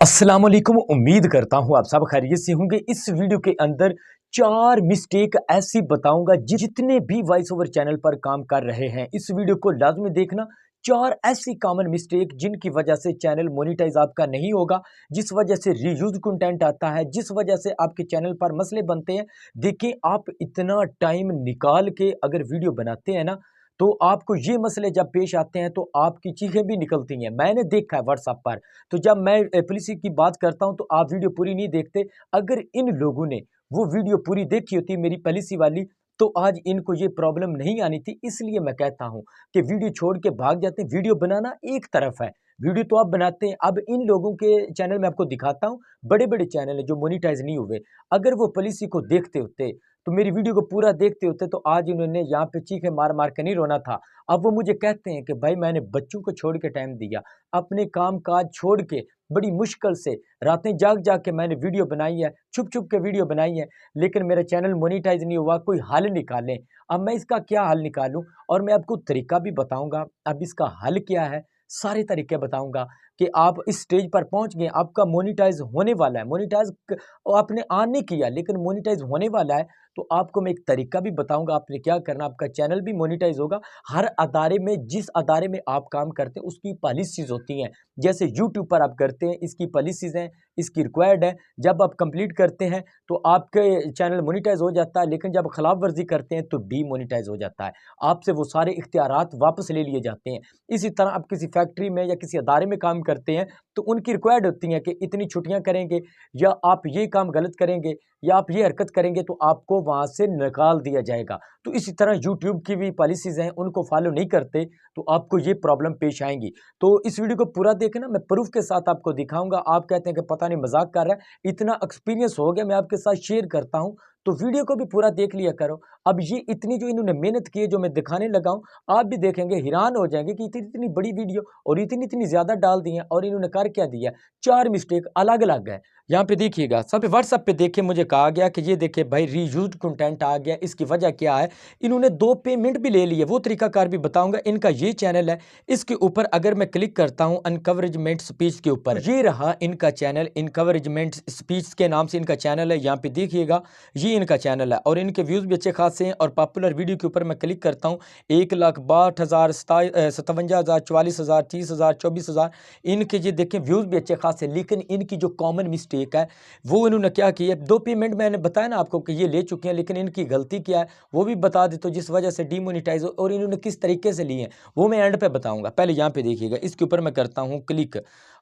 अस्सलाम वालेकुम। उम्मीद करता हूँ आप सब खैरियत से होंगे। इस वीडियो के अंदर 4 मिस्टेक ऐसी बताऊंगा जितने भी वॉइस ओवर चैनल पर काम कर रहे हैं, इस वीडियो को लाजमी देखना। 4 ऐसी कॉमन मिस्टेक जिनकी वजह से चैनल मोनेटाइज आपका नहीं होगा, जिस वजह से रीयूज कंटेंट आता है, जिस वजह से आपके चैनल पर मसले बनते हैं। देखिए, आप इतना टाइम निकाल के अगर वीडियो बनाते हैं ना, तो आपको ये मसले जब पेश आते हैं तो आपकी चीखें भी निकलती हैं। मैंने देखा है व्हाट्सएप पर। तो जब मैं पॉलिसी की बात करता हूं तो आप वीडियो पूरी नहीं देखते। अगर इन लोगों ने वो वीडियो पूरी देखी होती मेरी पॉलिसी वाली, तो आज इनको ये प्रॉब्लम नहीं आनी थी। इसलिए मैं कहता हूं कि वीडियो छोड़ के भाग जाते हैं। वीडियो बनाना एक तरफ है, वीडियो तो आप बनाते हैं। अब इन लोगों के चैनल में आपको दिखाता हूं, बड़े बड़े चैनल है जो मोनिटाइज नहीं हुए। अगर वो पॉलिसी को देखते होते, तो मेरी वीडियो को पूरा देखते होते, तो आज इन्होंने यहाँ पे चीखे मार मार के नहीं रोना था। अब वो मुझे कहते हैं कि भाई मैंने बच्चों को छोड़ के टाइम दिया, अपने काम काज छोड़ के बड़ी मुश्किल से रातें जाग जाग के मैंने वीडियो बनाई है, छुप छुप के वीडियो बनाई है, लेकिन मेरा चैनल मोनिटाइज नहीं हुआ। कोई हल निकालें। अब मैं इसका क्या हल निकालूं, और मैं आपको तरीका भी बताऊंगा। अब इसका हल क्या है, सारे तरीके बताऊंगा कि आप इस स्टेज पर पहुंच गए, आपका मोनिटाइज होने वाला है। मोनिटाइज आपने ऑन नहीं किया लेकिन मोनिटाइज होने वाला है, तो आपको मैं एक तरीका भी बताऊंगा आपने क्या करना। आपका चैनल भी मोनिटाइज होगा। हर अदारे में, जिस अदारे में आप काम करते हैं उसकी पॉलिसीज होती हैं। जैसे यूट्यूब पर आप करते हैं, इसकी पॉलिसीज हैं, इसकी रिक्वायर्ड है। जब आप कंप्लीट करते हैं तो आपके चैनल मोनिटाइज हो जाता है, लेकिन जब खिलाफ वर्जी करते हैं तो डीमोनिटाइज हो जाता है। आपसे वो सारे इख्तियारात वापस ले लिए जाते हैं। इसी तरह आप किसी फैक्ट्री में या किसी अदारे में काम करते हैं, तो उनकी रिक्वायर्ड होती है कि इतनी छुट्टियां करेंगे, या आप ये काम गलत करेंगे, या आप ये हरकत करेंगे तो आपको वहां से निकाल दिया जाएगा। तो इसी तरह यूट्यूब की भी पॉलिसीज हैं, उनको फॉलो नहीं करते तो आपको ये प्रॉब्लम पेश आएंगी। तो इस वीडियो को पूरा देखना, मैं प्रूफ के साथ आपको दिखाऊंगा। आप कहते हैं कि पता नहीं मजाक कर रहा है, इतना एक्सपीरियंस हो गया, मैं आपके साथ शेयर करता हूं। तो वीडियो को भी पूरा देख लिया करो। अब ये इतनी जो इन्होंने मेहनत की है, जो मैं दिखाने लगा हूं, आप भी देखेंगे हैरान हो जाएंगे कि इतनी इतनी बड़ी वीडियो और इतनी इतनी ज्यादा डाल दी है। और इन्होंने कर क्या दिया, 4 मिस्टेक अलग अलग है। यहाँ पे देखिएगा, सब व्हाट्सएप पे देखे, मुझे कहा गया कि ये देखे भाई रीयूज्ड कंटेंट आ गया, इसकी वजह क्या है। इन्होंने 2 पेमेंट भी ले लिए, वो तरीकाकार भी बताऊंगा। इनका ये चैनल है, इसके ऊपर अगर मैं क्लिक करता हूं अनकवरेजमेंट स्पीच के ऊपर, ये रहा इनका चैनल, इनकवरेजमेंट स्पीच के नाम से इनका चैनल है। यहाँ पे देखिएगा, ये इनका चैनल है और इनके व्यूज़ भी अच्छे खासे हैं। और पॉपुलर वीडियो के ऊपर मैं क्लिक करता हूँ, 1,62,000, 57,000, 44,000, 30,000, 24,000 इनके ये देखें व्यूज़ भी अच्छे खासे। लेकिन इनकी जो कॉमन मिस्टेक है, वो इन्होंने क्या की है, 2 पेमेंट मैंने बताया ना आपको कि ये ले चुके हैं, लेकिन इनकी गलती क्या है वो भी बता देता हूँ, जिस वजह से डीमोनिटाइज हो। और इन्होंने किस तरीके से लिए हैं वो मैं एंड पे बताऊंगा। पहले यहाँ पे देखिएगा, इसके ऊपर मैं करता हूँ क्लिक,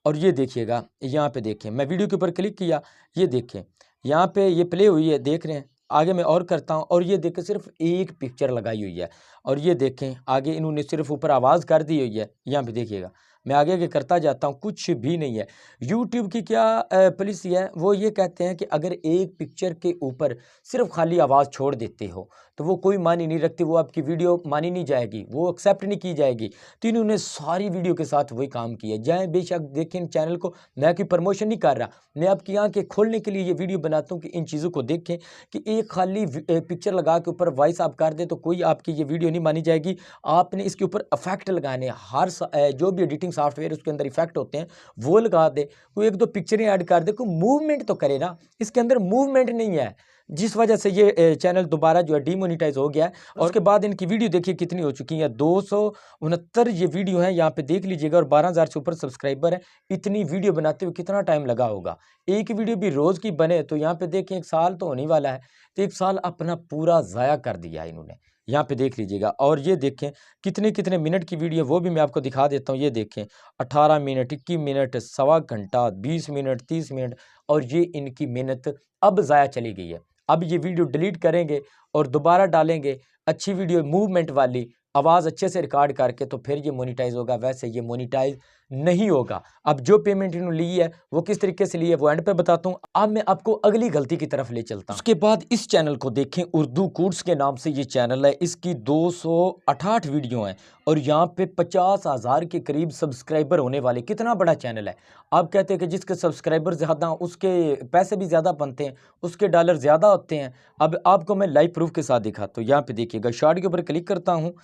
और ये देखिएगा, यहाँ पे देखें, मैं वीडियो के ऊपर क्लिक किया, ये देखें यहाँ पे ये प्ले हुई है, देख रहे हैं। आगे मैं और करता हूँ, और ये देखें सिर्फ एक पिक्चर लगाई हुई है। और ये देखें आगे इन्होंने सिर्फ ऊपर आवाज़ कर दी हुई है। यहाँ पे देखिएगा, मैं आगे आगे करता जाता हूँ, कुछ भी नहीं है। यूट्यूब की क्या पॉलिसी है, वो ये कहते हैं कि अगर एक पिक्चर के ऊपर सिर्फ खाली आवाज़ छोड़ देते हो तो वो कोई मानी नहीं रखती, वो आपकी वीडियो मानी नहीं जाएगी, वो एक्सेप्ट नहीं की जाएगी। तो इन्होंने सारी वीडियो के साथ वही काम किया। जाए बेशक देखें इन चैनल को, मैं कोई प्रमोशन नहीं कर रहा, मैं आपकी आंखें खोलने के लिए ये वीडियो बनाता हूँ कि इन चीज़ों को देखें कि एक खाली पिक्चर लगा के ऊपर वॉइस आप कर दें तो कोई आपकी ये वीडियो नहीं मानी जाएगी। आपने इसके ऊपर इफेक्ट लगाने, हर जो भी एडिटिंग सॉफ्टवेयर उसके अंदर इफेक्ट होते हैं वो लगा दे, कोई 1-2 पिक्चरें ऐड कर दे, कोई मूवमेंट तो करे ना। इसके अंदर मूवमेंट नहीं है, जिस वजह से ये चैनल दोबारा जो है डीमोनिटाइज हो गया है। और उसके बाद इनकी वीडियो देखिए कितनी हो चुकी है, 269 ये वीडियो है, यहाँ पे देख लीजिएगा। और 12,000 से ऊपर सब्सक्राइबर है। इतनी वीडियो बनाते हुए कितना टाइम लगा होगा, एक वीडियो भी रोज़ की बने तो यहाँ पे देखें 1 साल तो होने वाला है। तो 1 साल अपना पूरा ज़ाया कर दिया इन्होंने, यहाँ पे देख लीजिएगा। और ये देखें कितने कितने मिनट की वीडियो, वो भी मैं आपको दिखा देता हूँ। ये देखें 18 मिनट, 21 मिनट, सवा घंटा, 20 मिनट, 30 मिनट। और ये इनकी मेहनत अब ज़ाया चली गई है। अब ये वीडियो डिलीट करेंगे और दोबारा डालेंगे अच्छी वीडियो, मूवमेंट वाली, आवाज़ अच्छे से रिकॉर्ड करके, तो फिर ये मोनिटाइज होगा। वैसे ये मोनिटाइज नहीं होगा। अब जो पेमेंट इन्होंने ली है वो किस तरीके से ली है वो एंड पे बताता हूँ। अब मैं आपको अगली गलती की तरफ ले चलता हूँ। उसके बाद इस चैनल को देखें, उर्दू कोर्स के नाम से ये चैनल है, इसकी 268 वीडियो हैं और यहाँ पे 50,000 के करीब सब्सक्राइबर होने वाले। कितना बड़ा चैनल है। आप कहते हैं कि जिसके सब्सक्राइबर ज़्यादा उसके पैसे भी ज़्यादा बनते हैं, उसके डॉलर ज़्यादा होते हैं। अब आपको मैं लाइव प्रूफ के साथ दिखाता हूँ। यहाँ पे देखिएगा, शॉर्ट के ऊपर क्लिक करता हूँ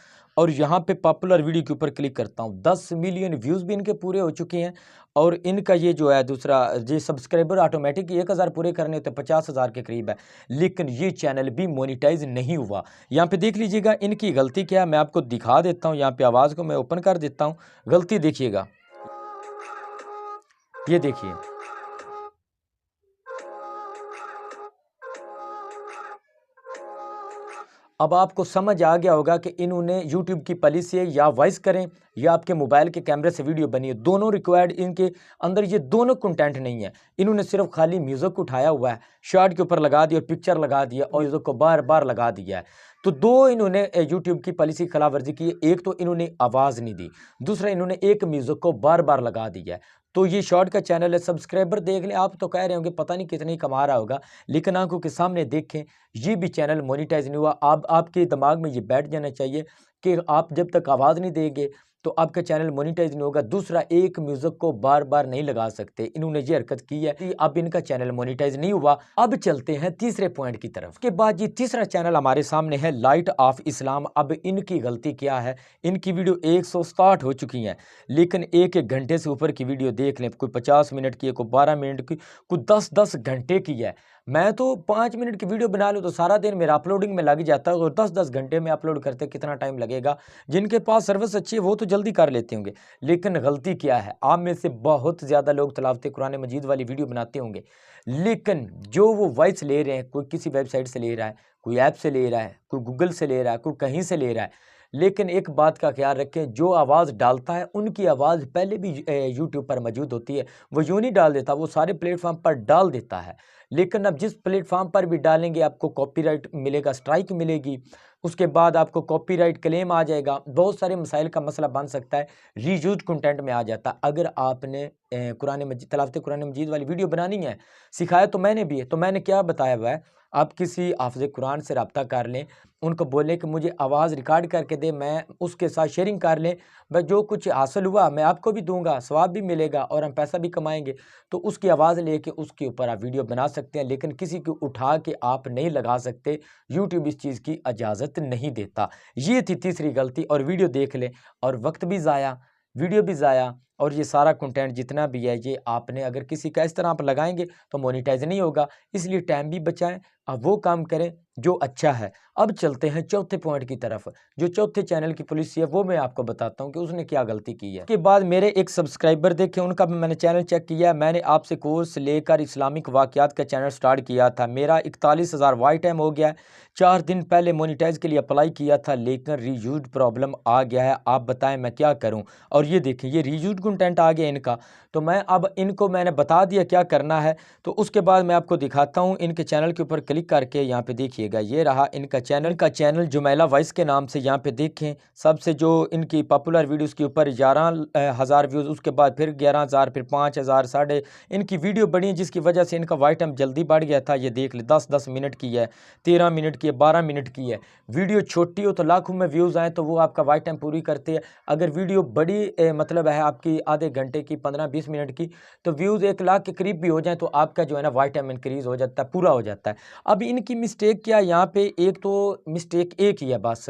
और यहाँ पे पॉपुलर वीडियो के ऊपर क्लिक करता हूँ, 10 मिलियन व्यूज़ भी इनके पूरे हो चुके हैं। और इनका ये जो है दूसरा ये सब्सक्राइबर ऑटोमेटिक 1000 पूरे करने होते 50,000 के करीब है, लेकिन ये चैनल भी मोनिटाइज नहीं हुआ। यहाँ पे देख लीजिएगा इनकी गलती क्या है, मैं आपको दिखा देता हूँ। यहाँ पे आवाज़ को मैं ओपन कर देता हूँ, गलती देखिएगा, ये देखिए। अब आपको समझ आ गया होगा कि इन्होंने YouTube की पॉलिसी है या वॉइस करें या आपके मोबाइल के कैमरे से वीडियो बनी है, दोनों रिक्वायर्ड इनके अंदर ये दोनों कंटेंट नहीं है। इन्होंने सिर्फ खाली म्यूज़िक उठाया हुआ है, शॉर्ट के ऊपर लगा दिया और पिक्चर लगा दिया और म्यूज़िक को बार बार लगा दिया है। तो दो इन्होंने YouTube की पॉलिसी की खिलाफ वर्जी की है। एक तो इन्होंने आवाज़ नहीं दी, दूसरा इन्होंने एक म्यूज़िक को बार बार लगा दिया है। तो ये शॉर्ट का चैनल है, सब्सक्राइबर देख लें। आप तो कह रहे होंगे पता नहीं कितनी कमा रहा होगा, लेकिन आंखों के सामने देखें ये भी चैनल मोनिटाइज नहीं हुआ। आपके दिमाग में ये बैठ जाना चाहिए कि आप जब तक आवाज़ नहीं देंगे तो आपका चैनल मोनिटाइज नहीं होगा। दूसरा, एक म्यूज़िक को बार बार नहीं लगा सकते, इन्होंने ये हरकत की है कि अब इनका चैनल मोनिटाइज नहीं हुआ। अब चलते हैं तीसरे पॉइंट की तरफ। के बाद ये तीसरा चैनल हमारे सामने है, लाइट ऑफ इस्लाम। अब इनकी गलती क्या है, इनकी वीडियो 160 हो चुकी हैं, लेकिन एक एक घंटे से ऊपर की वीडियो देख लें। कोई 50 मिनट की है, कोई 12 मिनट की, कोई 10-10 घंटे की है। मैं तो 5 मिनट की वीडियो बना लूँ तो सारा दिन मेरा अपलोडिंग में लग जाता है, और 10-10 घंटे में अपलोड करते कितना टाइम लगेगा। जिनके पास सर्विस अच्छी है वो तो जल्दी कर लेते होंगे, लेकिन गलती क्या है, आप में से बहुत ज़्यादा लोग तिलावत कुरान मजीद वाली वीडियो बनाते होंगे, लेकिन जो वो वॉइस ले रहे हैं, कोई किसी वेबसाइट से ले रहा है, कोई ऐप से ले रहा है, कोई गूगल से ले रहा है, कोई कहीं से ले रहा है। लेकिन एक बात का ख्याल रखें, जो आवाज़ डालता है उनकी आवाज़ पहले भी यूट्यूब पर मौजूद होती है। वो यूँ नहीं डाल देता, वो सारे प्लेटफॉर्म पर डाल देता है। लेकिन अब जिस प्लेटफॉर्म पर भी डालेंगे आपको कॉपीराइट मिलेगा, स्ट्राइक मिलेगी, उसके बाद आपको कॉपीराइट क्लेम आ जाएगा, बहुत सारे मसाइल का मसला बन सकता है, रीयूज कंटेंट में आ जाता है। अगर आपने कुरान मजीद तिलावत कुरान मजीद वाली वीडियो बनानी है, सिखाया तो मैंने भी है, तो मैंने क्या बताया हुआ है, आप किसी हाफ़िज़ कुरान से रब्ता कर लें, उनको बोलें कि मुझे आवाज़ रिकॉर्ड करके दें, मैं उसके साथ शेयरिंग कर लें, मैं जो कुछ हासिल हुआ मैं आपको भी दूंगा, सवाब भी मिलेगा और हम पैसा भी कमाएंगे। तो उसकी आवाज़ लेके उसके ऊपर आप वीडियो बना सकते हैं, लेकिन किसी को उठा के आप नहीं लगा सकते, यूट्यूब इस चीज़ की इजाज़त नहीं देता। ये थी तीसरी गलती। और वीडियो देख लें और वक्त भी ज़ाया, वीडियो भी ज़ाया, और ये सारा कंटेंट जितना भी है ये आपने अगर किसी का इस तरह आप लगाएंगे तो मोनेटाइज नहीं होगा। इसलिए टाइम भी बचाएं, अब वो काम करें जो अच्छा है। अब चलते हैं चौथे पॉइंट की तरफ। जो चौथे चैनल की पॉलिसी है वो मैं आपको बताता हूं कि उसने क्या गलती की है। उसके बाद मेरे एक सब्सक्राइबर देखे, उनका भी मैंने चैनल चेक किया। मैंने आपसे कोर्स लेकर इस्लामिक वाक़यात का चैनल स्टार्ट किया था, मेरा 41,000 वॉच टाइम हो गया। 4 दिन पहले मोनेटाइज के लिए अप्लाई किया था, लेकिन रीयूज प्रॉब्लम आ गया है। आप बताएं मैं क्या करूं। और ये देखें ये रीयूज कंटेंट आ गया इनका, तो मैं अब इनको मैंने बता दिया क्या करना है। तो उसके बाद मैं आपको दिखाता हूं इनके चैनल के ऊपर क्लिक करके। यहाँ पे देखिएगा ये रहा इनका चैनल जुमैला वॉइस के नाम से। यहाँ पे देखें सबसे जो इनकी पॉपुलर वीडियोस के ऊपर 11,000 व्यूज़, उसके बाद फिर 11,000, फिर 5,000, साढ़े इनकी वीडियो बढ़ी, जिसकी वजह से इनका वॉच टाइम जल्दी बढ़ गया था। ये देख ले 10-10 मिनट की है, 13 मिनट की है, 12 मिनट की है। वीडियो छोटी हो तो लाखों में व्यूज़ आए तो वो आपका वॉच टाइम पूरी करती है। अगर वीडियो बड़ी मतलब है आपकी आधे घंटे की, 15-20 मिनट की, तो व्यूज़ 1 लाख के करीब भी हो जाए तो आपका जो है ना वॉच टाइम इंक्रीज़ हो जाता है, पूरा हो जाता है। अब इनकी मिस्टेक क्या, यहाँ पे एक तो मिस्टेक एक ही है बस।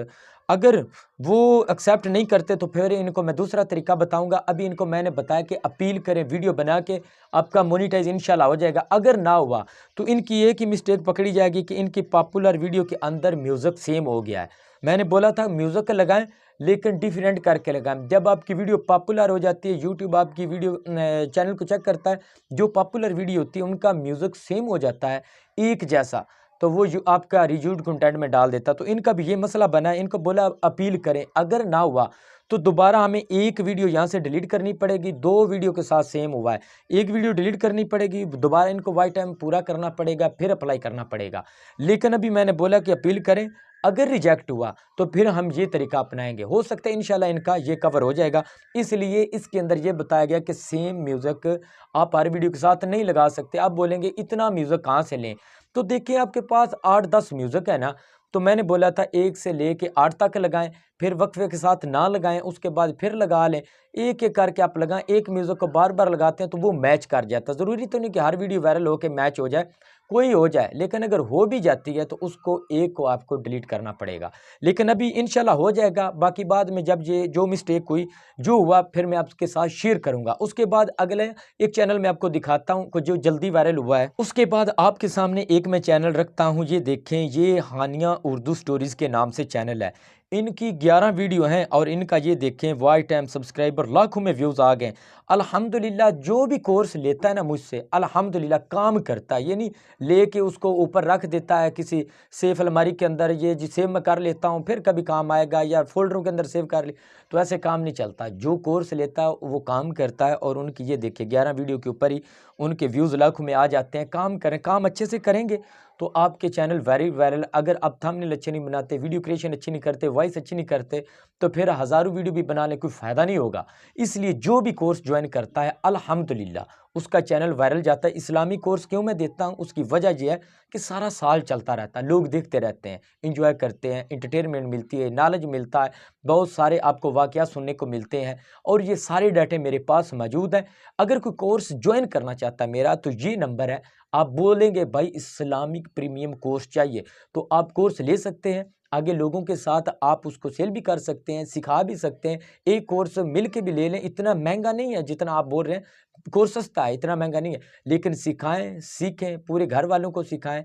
अगर वो एक्सेप्ट नहीं करते तो फिर इनको मैं दूसरा तरीका बताऊंगा। अभी इनको मैंने बताया कि अपील करें, वीडियो बना के आपका मोनेटाइज इंशाल्लाह हो जाएगा। अगर ना हुआ तो इनकी एक ही मिस्टेक पकड़ी जाएगी कि इनकी पॉपुलर वीडियो के अंदर म्यूज़िक सेम हो गया है। मैंने बोला था म्यूज़िक लगाएं लेकिन डिफरेंट करके लगाएं। जब आपकी वीडियो पॉपुलर हो जाती है, यूट्यूब आपकी वीडियो चैनल को चेक करता है, जो पॉपुलर वीडियो होती है उनका म्यूज़िक सेम हो जाता है एक जैसा, तो वो आपका रिव्यूड कंटेंट में डाल देता। तो इनका भी ये मसला बना है। इनको बोला अपील करें, अगर ना हुआ तो दोबारा हमें एक वीडियो यहाँ से डिलीट करनी पड़ेगी। 2 वीडियो के साथ सेम हुआ है, एक वीडियो डिलीट करनी पड़ेगी, दोबारा इनको वॉच टाइम पूरा करना पड़ेगा, फिर अप्लाई करना पड़ेगा। लेकिन अभी मैंने बोला कि अपील करें, अगर रिजेक्ट हुआ तो फिर हम ये तरीका अपनाएंगे, हो सकता है इंशाल्लाह इनका ये कवर हो जाएगा। इसलिए इसके अंदर ये बताया गया कि सेम म्यूज़िक आप हर वीडियो के साथ नहीं लगा सकते। आप बोलेंगे इतना म्यूज़िक कहाँ से लें, तो देखिए आपके पास 8-10 म्यूज़िक है ना, तो मैंने बोला था 1 से लेके 8 तक लगाएं। फिर वक्फे के साथ ना लगाएं, उसके बाद फिर लगा लें। एक एक करके आप लगाएं, एक म्यूज़िक को बार बार लगाते हैं तो वो मैच कर जाता है। ज़रूरी तो नहीं कि हर वीडियो वायरल हो के मैच हो जाए, कोई हो जाए, लेकिन अगर हो भी जाती है तो उसको एक को आपको डिलीट करना पड़ेगा। लेकिन अभी इंशाल्लाह हो जाएगा। बाकी बाद में जब ये जो मिस्टेक हुई, जो हुआ, फिर मैं आपके साथ शेयर करूंगा। उसके बाद अगले एक चैनल में आपको दिखाता हूं जो जल्दी वायरल हुआ है। उसके बाद आपके सामने एक मैं चैनल रखता हूं, ये देखें, ये हानिया उर्दू स्टोरीज के नाम से चैनल है। इनकी 11 वीडियो हैं और इनका ये देखें वॉच टाइम, सब्सक्राइबर लाखों में व्यूज़ आ गए। अल्हम्दुलिल्लाह, जो भी कोर्स लेता है ना मुझसे, अल्हम्दुलिल्लाह काम करता है। ये नहीं लेके उसको ऊपर रख देता है किसी सेफ अलमारी के अंदर, ये जी सेव मैं कर लेता हूँ फिर कभी काम आएगा, या फोल्डरों के अंदर सेव कर ले, तो ऐसे काम नहीं चलता। जो कोर्स लेता है वो काम करता है। और उनकी ये देखिए 11 वीडियो के ऊपर ही उनके व्यूज़ लाखों में आ जाते हैं। काम करें, काम अच्छे से करेंगे तो आपके चैनल वेरी वायरल। अगर आप थंबनेल अच्छे नहीं बनाते, वीडियो क्रिएशन अच्छी नहीं करते, वॉइस अच्छी नहीं करते, तो फिर हज़ारों वीडियो भी बना लें, कोई फ़ायदा नहीं होगा। इसलिए जो भी कोर्स ज्वाइन करता है अल्हम्दुलिल्लाह उसका चैनल वायरल जाता है। इस्लामी कोर्स क्यों मैं देता हूँ, उसकी वजह यह है कि सारा साल चलता रहता है, लोग देखते रहते हैं, इंजॉय करते हैं, इंटरटेनमेंट मिलती है, नॉलेज मिलता है, बहुत सारे आपको वाक़या सुनने को मिलते हैं। और ये सारे डाटे मेरे पास मौजूद हैं। अगर कोई कोर्स ज्वाइन करना चाहता है मेरा, तो ये नंबर है। आप बोलेंगे भाई इस्लामिक प्रीमियम कोर्स चाहिए, तो आप कोर्स ले सकते हैं। आगे लोगों के साथ आप उसको सेल भी कर सकते हैं, सिखा भी सकते हैं। एक कोर्स मिल के भी ले लें, इतना महंगा नहीं है जितना आप बोल रहे हैं। कोर्स सस्ता है, इतना महंगा नहीं है, लेकिन सिखाएं, सीखें, पूरे घर वालों को सिखाएं।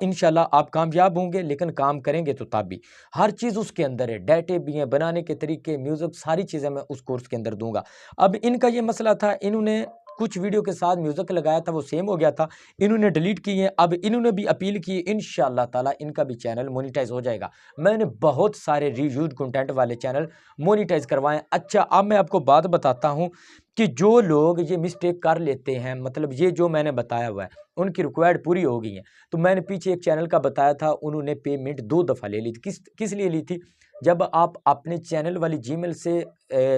इंशाल्लाह आप कामयाब होंगे। लेकिन काम करेंगे तो तब भी हर चीज़ उसके अंदर है, डाटे भी हैं, बनाने के तरीके, म्यूज़िक, सारी चीज़ें मैं उस कोर्स के अंदर दूंगा। अब इनका ये मसला था, इन्होंने कुछ वीडियो के साथ म्यूज़िक लगाया था, वो सेम हो गया था, इन्होंने डिलीट की है। अब इन्होंने भी अपील की, इंशाअल्लाह ताला इनका भी चैनल मोनेटाइज हो जाएगा। मैंने बहुत सारे रिव्यूड कंटेंट वाले चैनल मोनेटाइज करवाएं। अच्छा, अब मैं आपको बात बताता हूं कि जो लोग ये मिस्टेक कर लेते हैं, मतलब ये जो मैंने बताया हुआ है, उनकी रिक्वायर्ड पूरी हो गई है। तो मैंने पीछे एक चैनल का बताया था, उन्होंने पेमेंट 2 दफ़ा ले ली थी। किस लिए ली थी? जब आप अपने चैनल वाली जीमेल से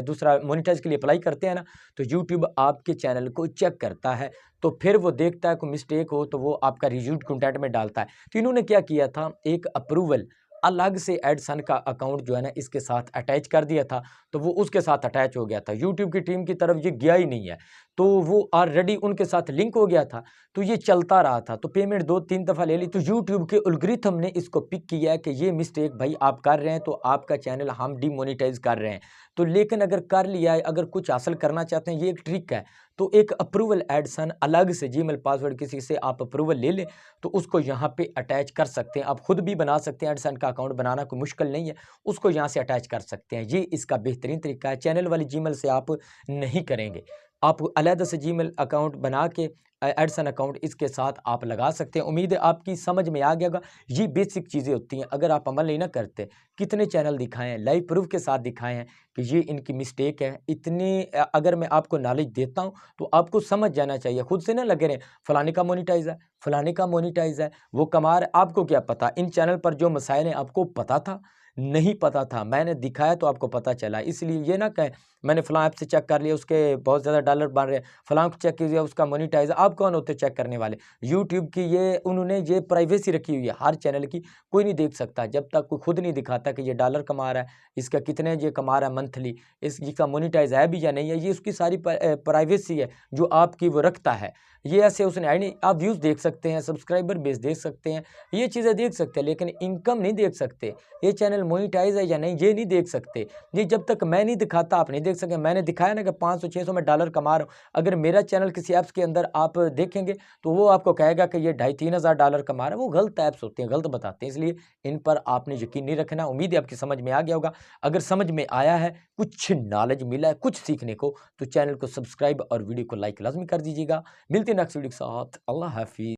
दूसरा मोनेटाइज के लिए अप्लाई करते हैं ना, तो यूट्यूब आपके चैनल को चेक करता है, तो फिर वो देखता है कोई मिस्टेक हो तो वो आपका रिव्यूड कंटेंट में डालता है। तो इन्होंने क्या किया था, एक अप्रूवल अलग से एडसन का अकाउंट जो है ना इसके साथ अटैच कर दिया था, तो वो उसके साथ अटैच हो गया था। यूट्यूब की टीम की तरफ ये गया ही नहीं है, तो वो ऑलरेडी उनके साथ लिंक हो गया था, तो ये चलता रहा था। तो पेमेंट 2-3 दफ़ा ले ली। तो यूट्यूब के एल्गोरिथम ने इसको पिक किया है कि ये मिस्टेक भाई आप कर रहे हैं, तो आपका चैनल हम डिमोनेटाइज कर रहे हैं। तो लेकिन अगर कर लिया है, अगर कुछ हासिल करना चाहते हैं, ये एक ट्रिक है। तो एक अप्रूवल एडसन अलग से जीमेल पासवर्ड किसी से आप अप्रूवल ले लें, तो उसको यहाँ पे अटैच कर सकते हैं। आप खुद भी बना सकते हैं, एडसन का अकाउंट बनाना कोई मुश्किल नहीं है, उसको यहाँ से अटैच कर सकते हैं। ये इसका बेहतरीन तरीका है। चैनल वाली जीमेल से आप नहीं करेंगे, आप अलग से जीमेल अकाउंट बना के एडसन अकाउंट इसके साथ आप लगा सकते हैं। उम्मीद है आपकी समझ में आ गया होगा। ये बेसिक चीज़ें होती हैं, अगर आप अमल नहीं ना करते। कितने चैनल दिखाए हैं, लाइव प्रूफ के साथ दिखाए हैं कि ये इनकी मिस्टेक है। इतनी अगर मैं आपको नॉलेज देता हूँ तो आपको समझ जाना चाहिए, खुद से ना लगे रहें फलाने का मोनेटाइज है, फलाने का मोनेटाइज है, वो कमा रहा है। आपको क्या पता, इन चैनल पर जो मसाइल हैं आपको पता था? नहीं पता था, मैंने दिखाया तो आपको पता चला। इसलिए ये ना कहें मैंने फलां ऐप से चेक कर लिया, उसके बहुत ज़्यादा डॉलर बन रहे हैं, फलां को चेक कीजिए उसका मोनेटाइज। आप कौन होते चेक करने वाले? यूट्यूब की ये उन्होंने ये प्राइवेसी रखी हुई है हर चैनल की, कोई नहीं देख सकता जब तक कोई खुद नहीं दिखाता कि ये डॉलर कमा रहा है, इसका कितने ये कमा रहा है मंथली, इसका मोनेटाइज है भी या नहीं है। ये उसकी सारी प्राइवेसी है जो आपकी वो रखता है। ये ऐसे उसने आई नहीं, आप व्यूज़ देख सकते हैं, सब्सक्राइबर बेस देख सकते हैं, ये चीज़ें देख सकते हैं, लेकिन इनकम नहीं देख सकते। ये चैनल मोनेटाइज है या नहीं ये नहीं देख सकते। ये जब तक मैं नहीं दिखाता आप नहीं देख सकें। मैंने दिखाया ना कि 500-600 में डॉलर कमा रहा हूँ। अगर मेरा चैनल किसी ऐप्स के अंदर आप देखेंगे तो वो आपको कहेगा कि ये 2,500-3 हज़ार डॉलर कमा रहा है। वो गलत ऐप्स होते हैं, गलत बताते हैं, इसलिए इन पर आपने यकीन नहीं रखना। उम्मीद है आपकी समझ में आ गया होगा। अगर समझ में आया है, कुछ नॉलेज मिला है, कुछ सीखने को, तो चैनल को सब्सक्राइब और वीडियो को लाइक लाजमी कर दीजिएगा। मिलते हैं नेक्स्ट वीडियो के साथ। अल्लाह हाफिज़।